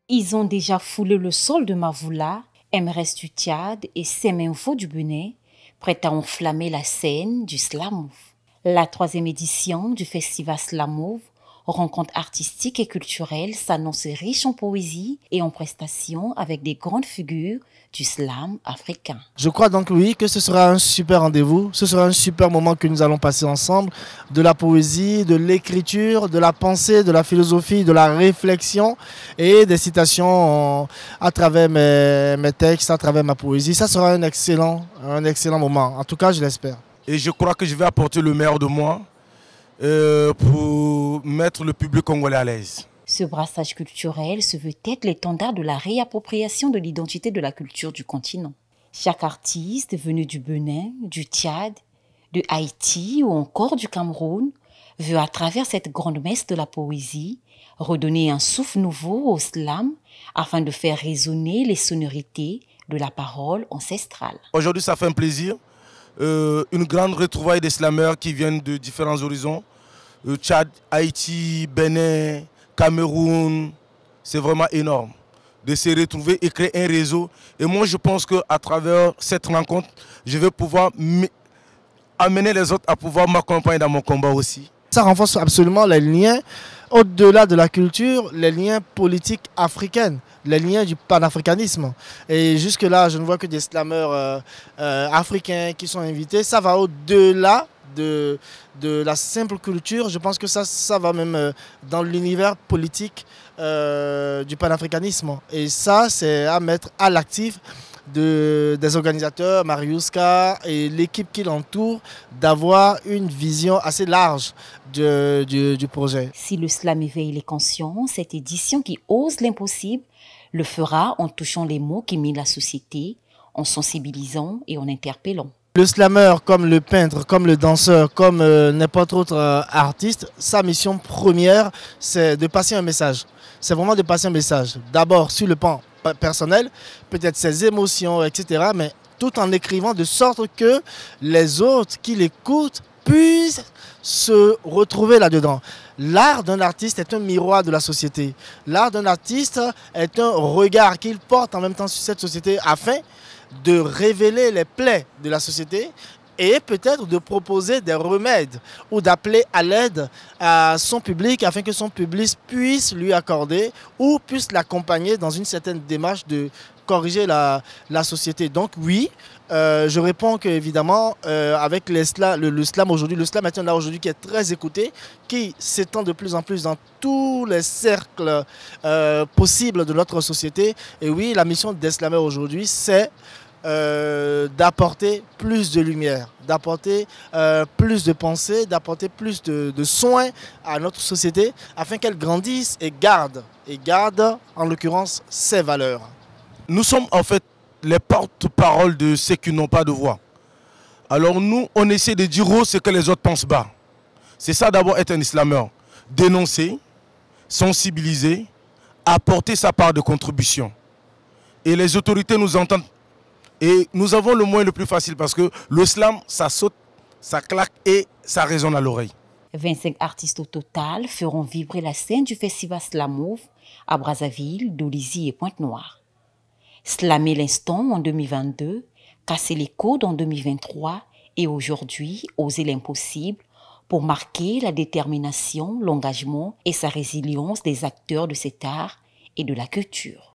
Ils ont déjà foulé le sol de Mavoula, MRS du Tchad et Semenfo du Bénin, prêts à enflammer la scène du Slamov. La 3e édition du festival Slamov, rencontre artistique et culturelle, s'annonce riche en poésie et en prestations avec des grandes figures du slam africain. Je crois donc oui que ce sera un super rendez-vous, ce sera un super moment que nous allons passer ensemble, de la poésie, de l'écriture, de la pensée, de la philosophie, de la réflexion et des citations à travers mes textes, à travers ma poésie. Ça sera un excellent moment, en tout cas je l'espère. Et je crois que je vais apporter le meilleur de moi pour mettre le public congolais à l'aise. Ce brassage culturel se veut être l'étendard de la réappropriation de l'identité de la culture du continent. Chaque artiste venu du Bénin, du Tchad, de Haïti ou encore du Cameroun veut à travers cette grande messe de la poésie redonner un souffle nouveau au slam afin de faire résonner les sonorités de la parole ancestrale. Aujourd'hui, ça fait un plaisir. Une grande retrouvaille des slameurs qui viennent de différents horizons. Tchad, Haïti, Bénin, Cameroun, c'est vraiment énorme de se retrouver et créer un réseau. Et moi, je pense qu'à travers cette rencontre, je vais pouvoir amener les autres à pouvoir m'accompagner dans mon combat aussi. Ça renforce absolument les liens, au-delà de la culture, les liens politiques africains, les liens du panafricanisme. Et jusque-là, je ne vois que des slameurs africains qui sont invités. Ça va au-delà de la simple culture. Je pense que ça va même dans l'univers politique du panafricanisme. Et ça, c'est à mettre à l'actif des organisateurs, Mariuska et l'équipe qui l'entoure, d'avoir une vision assez large du projet. Si le slam éveille les consciences, cette édition qui ose l'impossible le fera en touchant les mots qui minent la société, en sensibilisant et en interpellant. Le slammer, comme le peintre, comme le danseur, comme n'importe autre artiste, sa mission première, c'est de passer un message. C'est vraiment de passer un message. D'abord sur le plan personnel, peut-être ses émotions, etc. Mais tout en écrivant de sorte que les autres qui l'écoutent puissent se retrouver là-dedans. L'art d'un artiste est un miroir de la société. L'art d'un artiste est un regard qu'il porte en même temps sur cette société afin de révéler les plaies de la société et peut-être de proposer des remèdes ou d'appeler à l'aide à son public afin que son public puisse lui accorder ou puisse l'accompagner dans une certaine démarche de corriger la société. Donc oui, je réponds qu'évidemment, avec le slam aujourd'hui, le slam est un art aujourd'hui qui est très écouté, qui s'étend de plus en plus dans tous les cercles possibles de notre société. Et oui, la mission des slameurs aujourd'hui, c'est d'apporter plus de lumière, d'apporter plus de pensée, d'apporter plus de soins à notre société afin qu'elle grandisse et garde en l'occurrence ses valeurs. Nous sommes en fait les porte-parole de ceux qui n'ont pas de voix. Alors nous, on essaie de dire haut ce que les autres pensent bas. C'est ça d'abord être un islameur. Dénoncer, sensibiliser, apporter sa part de contribution. Et les autorités nous entendent. Et nous avons le moyen le plus facile parce que le slam, ça saute, ça claque et ça résonne à l'oreille. 25 artistes au total feront vibrer la scène du festival Slamov à Brazzaville, Dolisie et Pointe-Noire. Slammer l'instant en 2022, casser les codes en 2023 et aujourd'hui oser l'impossible pour marquer la détermination, l'engagement et sa résilience des acteurs de cet art et de la culture.